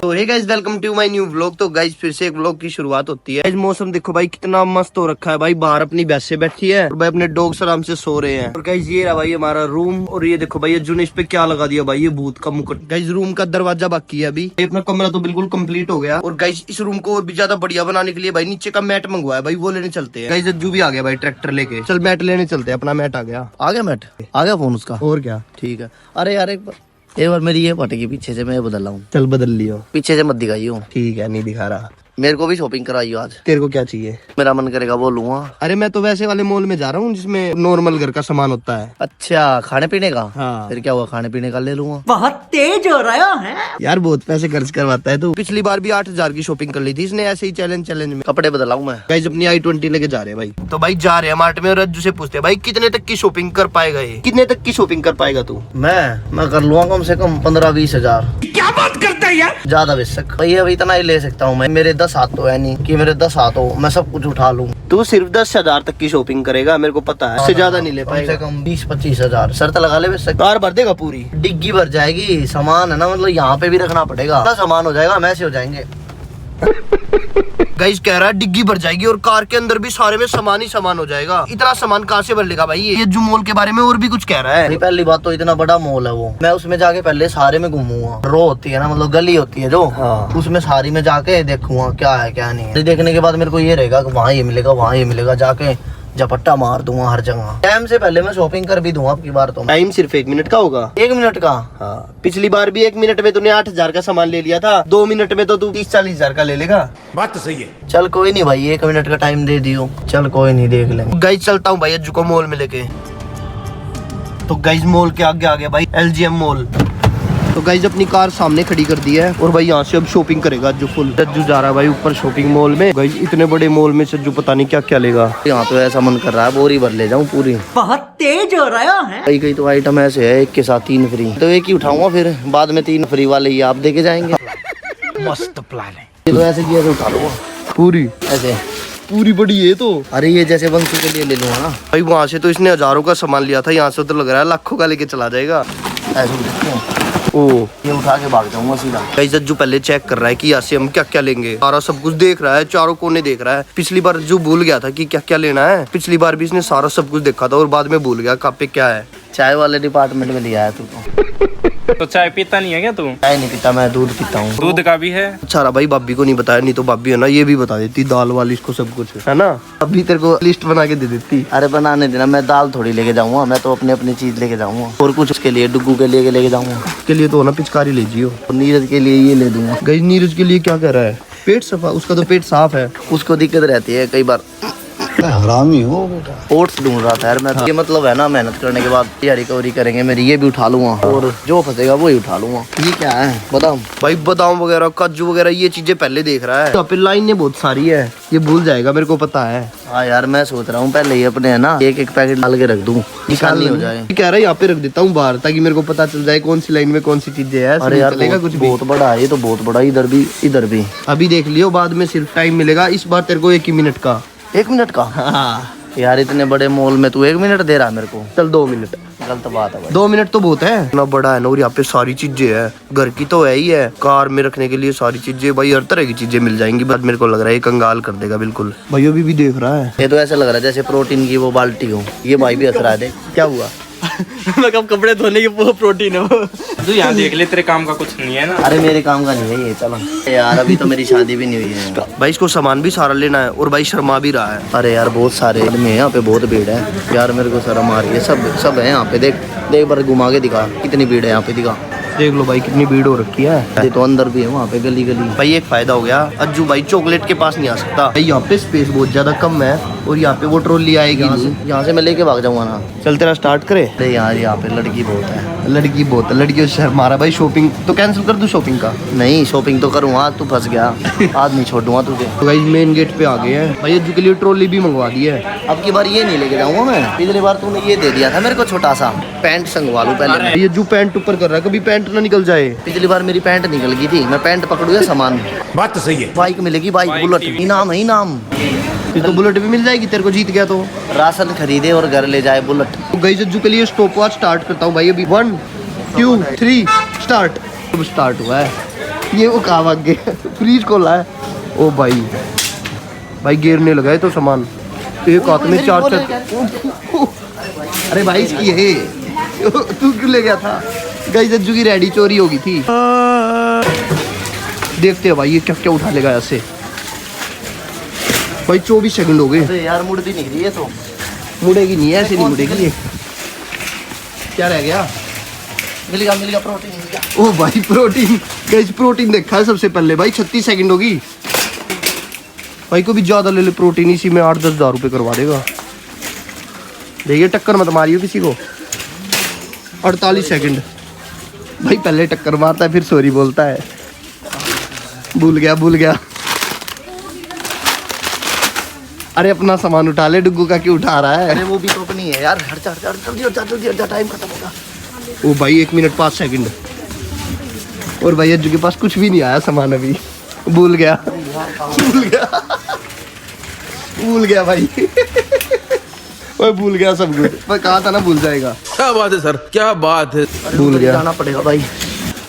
तो hey guys welcome to my new vlog. तो guys फिर से एक व्लॉग की शुरुआत होती है। मौसम देखो भाई कितना मस्त हो रखा है भाई। बाहर अपनी भैंस से बैठी है और भाई अपने डॉग्स आराम से सो रहे हैं। और गाइस ये रहा भाई हमारा रूम। और ये देखो भाई अज्जू ने इस पे क्या लगा दिया भाई, ये भूत का मुकुट। गाइस रूम का दरवाजा बाकी है अभी। अपना कमरा तो बिल्कुल कंप्लीट हो गया। और गाइस इस रूम को और भी ज्यादा बढ़िया बनाने के लिए भाई नीचे का मैट मंगवाया भाई, वो लेने चलते हैं। गाइस अज्जू भी आ गया भाई ट्रैक्टर लेके। चल मैट लेने चलते हैं। अपना मैट आ गया मैट आ गया फोन उसका। और क्या ठीक है। अरे यार एक बार मेरी ये पटेगी पीछे से, मैं बदल रहा हूँ। चल बदल लियो। पीछे से मत दिखाइयो। ठीक है नहीं दिखा रहा। मेरे को भी शॉपिंग कराइयो आज। तेरे को क्या चाहिए? मेरा मन करेगा वो लूंगा। अरे मैं तो वैसे वाले मॉल में जा रहा हूँ जिसमें नॉर्मल घर का सामान होता है। अच्छा खाने पीने का। हाँ। फिर क्या हुआ, खाने पीने का ले लूंगा। बहुत तेज हो रहा है यार बहुत पैसे खर्च करवाता है तू। पिछली बार भी 8,000 की शॉपिंग कर ली थी इसने ऐसे ही चैलेंज में। कपड़े बदलाऊं मैं। गाइस अपनी i20 लेके जा रहे हैं भाई। तो भाई जा रहे हैं मार्ट में और रज्जू से पूछते हैं भाई कितने तक की शॉपिंग कर पाएगा ये, कितने तक की शॉपिंग कर पाएगा तू? मैं कर लूंगा कम से कम 15-20 हजार। क्या बात करता है यार। ज्यादा बेशक भाई अभी इतना ही ले सकता हूँ मैं। मेरे 10 हाथ तो है नहीं कि मेरे 10 हाथ हो मैं सब कुछ उठा लूं। तू सिर्फ 10,000 तक की शॉपिंग करेगा, मेरे को पता है। इससे ज्यादा नहीं ले कम पाएगा। से कम 20-25 हजार शर्त लगा ले बेशक। कार भर देगा पूरी? डिग्गी भर जाएगी। सामान है ना, मतलब यहाँ पे भी रखना पड़ेगा। सामान हो जाएगा, मैसे हो जाएंगे। गाइस कह रहा है डिग्गी भर जाएगी और कार के अंदर भी सारे में सामान ही सामान हो जाएगा। इतना सामान कहाँ से भर लेगा भाई? ये जो मॉल के बारे में और भी कुछ कह रहा है। पहली बात तो इतना बड़ा मॉल है वो, मैं उसमें जाके पहले सारे में घूमूंगा। रो होती है ना, मतलब गली होती है जो। हाँ। उसमें सारी में जाके देखूंगा क्या है क्या नहीं है। देखने के बाद मेरे को ये रहेगा कि वहाँ ये मिलेगा वहाँ ये मिलेगा, जाके झपट्टा मार दूंगा हर जगह। टाइम से पहले मैं शॉपिंग कर भी दूंगा। आपकी बार तो टाइम सिर्फ 1 मिनट का होगा। 1 मिनट का? हाँ पिछली बार भी 1 मिनट में तूने 8,000 का सामान ले लिया था। 2 मिनट में तो तू 30-40 हजार का ले लेगा। बात तो सही है। चल कोई नहीं भाई, 1 मिनट का टाइम दे दियो। चल कोई नहीं, देख लेंगे। गाइस चलता हूँ भाई अज्जू को मॉल में लेके। तो गाइस मॉल के आगे आ गया भाई LGM मॉल। तो गाइस अपनी कार सामने खड़ी कर दी है और भाई यहाँ से अब शॉपिंग करेगा अज्जू फुल। अज्जू जा रहा है भाई ऊपर शॉपिंग मॉल में। गाइस इतने बड़े मॉल में से अज्जू पता नहीं क्या क्या लेगा। यहाँ तो ऐसा मन कर रहा है बोरी भर ले जाऊँ पूरी। बहुत तेज हो रहा है। कई तो आइटम ऐसे है, एक के साथ 3 फ्री। तो एक ही उठाऊंगा, फिर बाद में 3 फ्री वाले ही आप देके जाएंगे। मस्त प्लान है। ये तो ऐसे किया उठा लूंगा पूरी ऐसे। पूरी बड़ी है तो। अरे ये जैसे वंशु के लिए ले लूंगा ना भाई वहाँ से तो इसने हजारों का सामान लिया था, यहाँ से तो लग रहा है लाखों का लेके चला जाएगा। ऐसे। ओ ये उठा के भाग जाऊंगा सीधा। गाइस अज्जू पहले चेक कर रहा है कि यहाँ से हम क्या क्या लेंगे। सारा सब कुछ देख रहा है, चारों कोने देख रहा है। पिछली बार जो भूल गया था कि क्या क्या लेना है। पिछली बार भी इसने सारा सब कुछ देखा था और बाद में भूल गया कहाँ पे क्या है। चाय वाले डिपार्टमेंट में लिया है तू तो चाय पीता नहीं है क्या तू? चाय नहीं पीता मैं, दूध पीता हूँ। दूध का भी है। अच्छा रहा भाई भाभी को नहीं बताया, नहीं तो भाभी है ना ये भी बता देती दाल वाली इसको सब कुछ है ना। अभी तेरे को लिस्ट बना के दे देती। अरे बनाने देना, मैं दाल थोड़ी लेके जाऊंगा, मैं तो अपनी चीज लेके जाऊंगा। और कुछ उसके लिए डुग्गू के लिए लेके जाऊंगा। उसके लिए तो ना पिचकारी ले जियो। नीरज के लिए ये ले दूंगा। गाइस नीरज के लिए क्या कह रहा है? पेट सफा, उसका तो पेट साफ है। उसको दिक्कत रहती है कई बार। हरामी हो बेटा। ओट्स ढूंढ रहा था यार मैं। ये मतलब है ना, मेहनत करने के बाद ये रिकवरी करेंगे मेरी, ये भी उठा लूंगा और जो फंसेगा वो ही उठा लूंगा। ये क्या है बादाम? भाई बादाम वगैरह काजू वगैरह ये चीजें पहले देख रहा है। तो पे लाइनें बहुत सारी है, ये भूल जाएगा मेरे को पता है। हाँ यार मैं सोच रहा हूँ पहले ही अपने है ना एक पैकेट डाल के रख दूँ, निकालनी हो जाए। कह रहा है यहाँ पे रख देता हूँ बाहर, ताकि मेरे को पता चल जाए कौन सी लाइन में कौन सी चीजें है। अरे यार चलेगा कुछ भी। बहुत बड़ा है ये तो, बहुत बड़ा। इधर भी अभी देख लियो, बाद में सिर्फ टाइम मिलेगा। इस बार तेरे को 1 ही मिनट का। 1 मिनट का? हाँ। यार इतने बड़े मॉल में तू 1 मिनट दे रहा है मेरे को? चल 2 मिनट। गलत बात है भाई। 2 मिनट तो बहुत है। इतना बड़ा है ना और यहाँ पे सारी चीजें है। घर की तो है ही है, कार में रखने के लिए सारी चीजें भाई, हर तरह की चीजें मिल जाएंगी। बट मेरे को लग रहा है ये कंगाल कर देगा बिल्कुल। भाई अभी भी देख रहा है। ये तो ऐसा लग रहा है जैसे प्रोटीन की वो बाल्टी हो। ये भाई भी हंस रहा है, देख क्या हुआ। मैं कब कपड़े धोने की वो प्रोटीन है वो। तू यहाँ देख ले, तेरे काम का कुछ नहीं है ना। अरे मेरे काम का नहीं है ये। चलो यार अभी तो मेरी शादी भी नहीं हुई है। भाई इसको सामान भी सारा लेना है और भाई शर्मा भी रहा है। अरे यार बहुत सारे आदमी है यहाँ पे, बहुत भीड़ है यार। मेरे को शर्म आ रही है। सब है यहाँ पे। देख बार घुमा के दिखा कितनी भीड़ है यहाँ पे, दिखा। देख लो भाई कितनी भीड़ हो रखी है। ये तो अंदर भी है वहाँ पे गली भाई एक फायदा हो गया, अज्जू भाई चॉकलेट के पास नहीं आ सकता भाई। यहाँ पे स्पेस बहुत ज्यादा कम है और यहाँ पे वो ट्रॉली आएगी। यहाँ से मैं लेके भाग जाऊंगा ना। चल तेरा स्टार्ट करे। अरे यार यहाँ पे लड़की बहुत है। लड़की बहुत है, लड़कियों से शर्म आ रहा भाई। शॉपिंग तो कैंसिल कर दूं शॉपिंग का? नहीं शॉपिंग तो करूँगा, तू फंस गया। आज नहीं छोड़ूंगा तुझे। तो गाइस मेन गेट पे आ गए हैं भाई। अज्जू के लिए ट्रॉली भी मंगवा दी है। अब की बार ये नहीं लेके जाऊंगा मैं। पिछली बार तूने ये दे दिया था मेरे को छोटा सा पैंट, संगवा लूं पहले। ये अज्जू पैंट ऊपर कर रहा है, कभी पैंट ना निकल जाए। पिछली बार मेरी पैंट निकल गई थी, मैं पैंट पकड़ू या सामान। बात तो सही है। बाइक मिलेगी, बाइक बुलेट, इनाम है इनाम। फिर तो बुलेट भी मिल जाएगी तेरे को, जीत गया तो। राशन खरीदे और घर ले जाए बुलेट। तो गाइस अज्जू के लिए स्टॉप वॉच स्टार्ट करता हूँ भाई अभी। 1 2 3 स्टार्ट। अब स्टार्ट हुआ है। ये वो कहाँ भाग गया? फ्रीज खोला है। ओ भाई भाई गिरने लगा है तो सामान एक हाथ में चार अरे भाई इसकी है तू क्यों ले गया था? गाइस अज्जू की रेडी चोरी होगी थी। देखते हैं भाई ये क्या क्या उठा लेगा ऐसे। भाई 24 सेकंड हो गए। अरे यार मुड़ती नहीं रही है तो। मुड़ेगी नहीं, ऐसे नहीं मुड़ेगी ये। क्या रह गया? मिल गया प्रोटीन मिल गया। ओ भाई प्रोटीन। गाइस प्रोटीन देखा है सबसे पहले भाई 36 सेकंड होगी। भाई को भी ज्यादा ले ले प्रोटीन, इसी में 8-10 हज़ार रुपये करवा देगा। देखिए टक्कर मत मारियो किसी को। 48 सेकंड। भाई पहले टक्कर मारता है फिर सॉरी बोलता है। भूल गया। अरे अपना सामान उठा ले, डुग्गू का क्यों उठा रहा है? अरे वो भी तो अपनी है यार। हट जा जल्दी टाइम खत्म होगा। ओ भाई 1 मिनट 5 सेकंड। और भाई अज्जू के पास कुछ भी नहीं आया सामान अभी। भूल गया भाई। ओए भूल गया सब कुछ। मैं कहा था ना भूल जाएगा। क्या बात है सर, क्या बात है। भूल गया, जाना पड़ेगा भाई।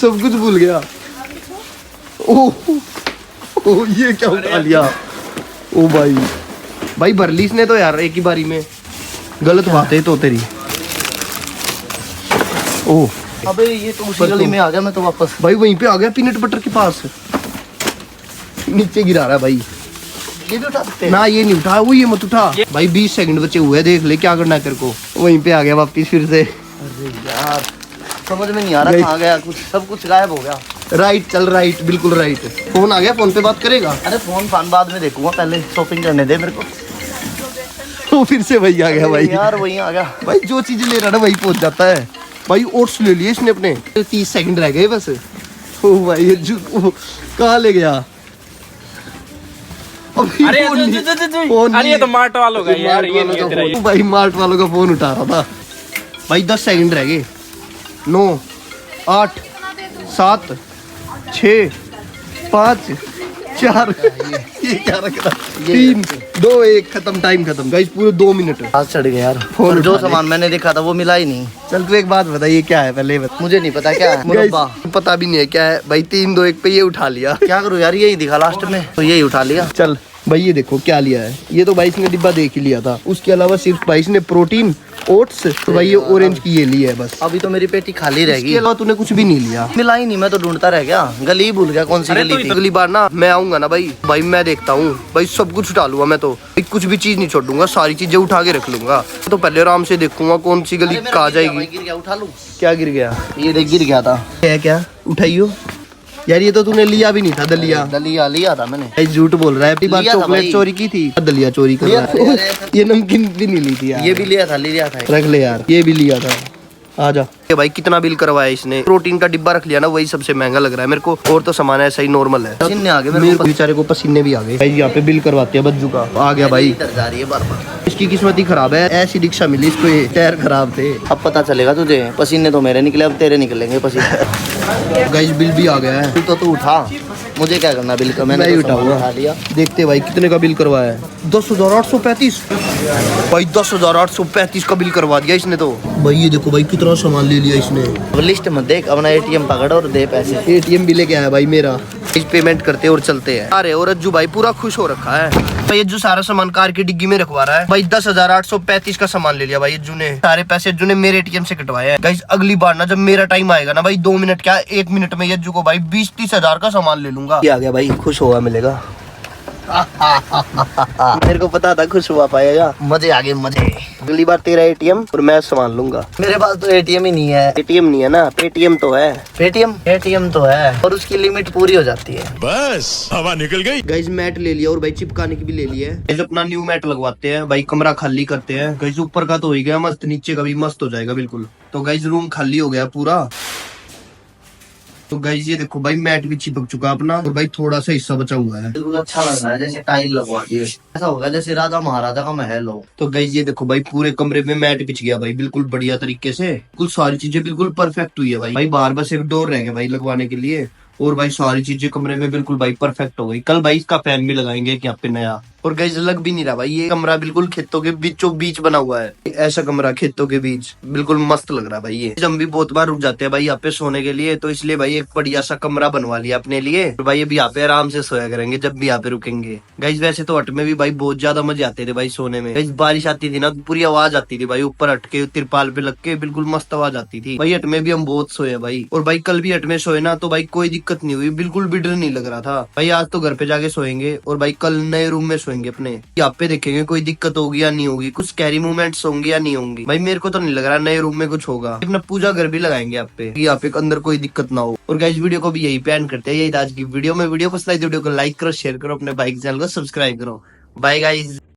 सब कुछ भूल गया। ओ ये क्या उठा लिया? ओ भाई भर ली इसने तो यार एक ही बारी में। गलत बात है तो तेरी। ओ अबे ये तो उसी गली में आ गया मैं तो वापस। भाई वहीं पे आ गया पीनट बटर के पास। नीचे गिरा रहा है भाई। ये भी उठा सकते हैं ना ये नहीं उठा, वो ये मत उठा भाई। 20 सेकंड बचे हुए हैं, देख ले क्या करना है तेरे को। वहीं पे आ गया वापिस फिर से। अरे यार समझ में नहीं आ रहा कहाँ गया। सब कुछ गायब हो गया। राइट चल, राइट बिल्कुल राइट। फोन आ गया, फोन पे बात करेगा। अरे फोन बाद में देखूंगा, पहले शॉपिंग करने दे मेरे को। तो फिर से वही आ गया भाई। यार वही आ गया भाई जो चीज ले रहा है वही पहुंच जाता है। भाई ओट्स ले लिए इसने अपने। 30 सेकंड रह गए बस। ओ भाई कहाँ ले गया? अरे ये तो मार्ट वालों का यार, ये नहीं है तेरा ये। भाई मार्ट वालों का फोन उठा रहा था भाई। 10 सेकंड रह गए। 9 8 7 6 5 4 ये क्या रख रहा? 3 2 1 खत्म। टाइम खत्म गाइस, पूरे 2 मिनट। आज चढ़ गया यार। फोन और जो उठा ले। सामान मैंने देखा था वो मिला ही नहीं। चल तू एक बात बताइए क्या है पहले बता। मुझे नहीं पता क्या है। मुरब्बा पता भी नहीं है क्या है भाई। 3 2 1 पे ये उठा लिया। क्या करूँ यार, यही दिखा लास्ट में तो यही उठा लिया। चल भाई ये देखो क्या लिया है। ये तो भाई इसने डिब्बा देख ही लिया था। उसके अलावा सिर्फ भाई इसने प्रोटीन ओट्स तो भाई ये ऑरेंज की ये ली है बस। अभी तो मेरी पेटी खाली रहेगी। इसके अलावा तूने कुछ भी नहीं लिया। मिला ही नहीं, मैं तो ढूंढता रह गया। गली ही भूल गया कौन सी गली थी। अगली बार ना मैं आऊंगा ना भाई मैं देखता हूँ भाई। सब कुछ उठा लूंगा मैं तो भाई, कुछ भी चीज नहीं छोड़ूंगा। सारी चीजें उठा के रख लूंगा। तो पहले आराम से देखूंगा कौन सी गली कहाँ जाएगी। गिर गया, उठा लूं। क्या गिर गया? ये देख गिर गया था। क्या उठाइयो यार। ये तो तूने लिया भी नहीं था दलिया। दलिया लिया था मैंने। भाई झूठ बोल रहा है। अपनी बार लिया था चॉकलेट भाई। चोरी की थी, दलिया चोरी कर लिया रहा है। था। ये नमकीन भी नहीं ली थी यार। ये भी लिया था रख ले यार, ये भी लिया था। आजा। ये भाई कितना बिल करवाया इसने? प्रोटीन का डिब्बा रख लिया ना, वही सबसे महंगा लग रहा है मेरे को। और तो सामान ऐसा ही नॉर्मल है। पसीने आ गए मेरे को बेचारे को पसीने भी आ गए भाई। यहाँ पे बिल करवाते हैं बज्जू का। आ गया भाई। इधर जा रही है बार। इसकी किस्मत ही खराब है, ऐसी रिक्शा मिली इसको। ये टायर खराब थे। अब पता चलेगा तुझे। पसीने तो मेरे निकले, अब तेरे निकलेंगे पसीने। गाइस बिल भी आ गया है। तू उठा, मुझे क्या करना बिल का। मैंने नहीं तो सामान उठाऊंगा। उठा लिया। देखते भाई कितने का बिल करवाया है। 10,835 भाई। 10,835 का बिल करवा दिया इसने तो। भाई ये देखो भाई कितना सामान ले लिया इसने। अब लिस्ट मत देख, अपना एटीएम पकड़ और दे पैसे। एटीएम भी लेके आया भाई मेरा। इस पेमेंट करते और चलते हैं। अरे और अज्जू भाई पूरा खुश हो रखा है भाई। अज्जू सारा सामान कार की डिग्गी में रखवा रहा है भाई। 10,835 का सामान ले लिया भाई अज्जू ने। सारे पैसे अज्जू ने मेरे एटीएम से कटवाए हैं। गाइस अगली बार ना जब मेरा टाइम आएगा ना भाई, 2 मिनट क्या 1 मिनट में अज्जू को भाई 20-30 हजार का सामान ले लूंगा। ये आ गया भाई, खुश हुआ मिलेगा। मेरे को पता था खुश हुआ पाएगा। मजे आ गए मजे। अगली बार तेरा एटीएम और मैं सामान लूंगा। मेरे पास तो एटीएम ही नहीं है। एटीएम नहीं है ना, पेटीएम तो है। एटीएम तो है और उसकी लिमिट पूरी हो जाती है। बस हवा निकल गई। गाइस मैट ले लिया और भाई चिपकाने की भी ले ली है। गाइस अपना न्यू मैट लगवाते हैं भाई, कमरा खाली करते हैं। गाइस ऊपर का तो हो ही गया मस्त, नीचे का भी मस्त हो जाएगा बिल्कुल। तो गाइस रूम खाली हो गया पूरा। तो गाइस ये देखो भाई मैट भी चिपक चुका अपना और भाई थोड़ा सा हिस्सा बचा हुआ है। बिल्कुल अच्छा लग रहा है, जैसे टाइल लगवा दी है। ऐसा होगा जैसे राजा महाराजा का महल हो। तो गाइस ये देखो भाई पूरे कमरे में मैट बिछ गया भाई बिल्कुल बढ़िया तरीके से। बिल्कुल सारी चीजें बिल्कुल परफेक्ट हुई है भाई। भाई बाहर बस एक डोर रह गया भाई लगवाने के लिए। और भाई सारी चीजें कमरे में बिल्कुल भाई परफेक्ट हो गई। कल भाई इसका फैन भी लगाएंगे यहाँ पे नया। और गाइस लग भी नहीं रहा भाई, ये कमरा बिल्कुल खेतों के बीचों बीच बना हुआ है। ऐसा कमरा खेतों के बीच बिल्कुल मस्त लग रहा है भाई। ये हम भी बहुत बार रुक जाते हैं भाई यहाँ पे सोने के लिए, तो इसलिए भाई एक बढ़िया सा कमरा बनवा लिया अपने लिए। तो भाई अभी यहाँ पे आराम से सोया करेंगे जब भी यहाँ पे रुकेंगे। गाइस वैसे तो हट में भी भाई बहुत ज्यादा मजे आते थे भाई सोने में। गाइस बारिश आती थी ना तो पूरी आवाज आती थी भाई, ऊपर हट के तिरपाल पे लग के बिल्कुल मस्त आवाज आती थी भाई। हट में भी हम बहुत सोए भाई। और भाई कल भी हट में सोए ना तो भाई कोई दिक्कत नहीं हुई, बिल्कुल भी डर नहीं लग रहा था भाई। आज तो घर पे जाके सोएंगे और भाई कल नए रूम में सोएंगे अपने। यहाँ पे देखेंगे कोई दिक्कत होगी या नहीं होगी, कुछ स्कैरी मूवमेंट्स होंगे या नहीं होंगी भाई। मेरे को तो नहीं लग रहा नए रूम में कुछ होगा। अपना पूजा घर भी लगाएंगे यहाँ पे, यहाँ पे अंदर कोई दिक्कत ना हो। और गाइस वीडियो को भी यही प्लान करते हैं, यही आज की वीडियो में। वीडियो पसंद आई तो वीडियो को लाइक करो, शेयर करो, अपने भाई के चैनल को सब्सक्राइब करो। Bye guys.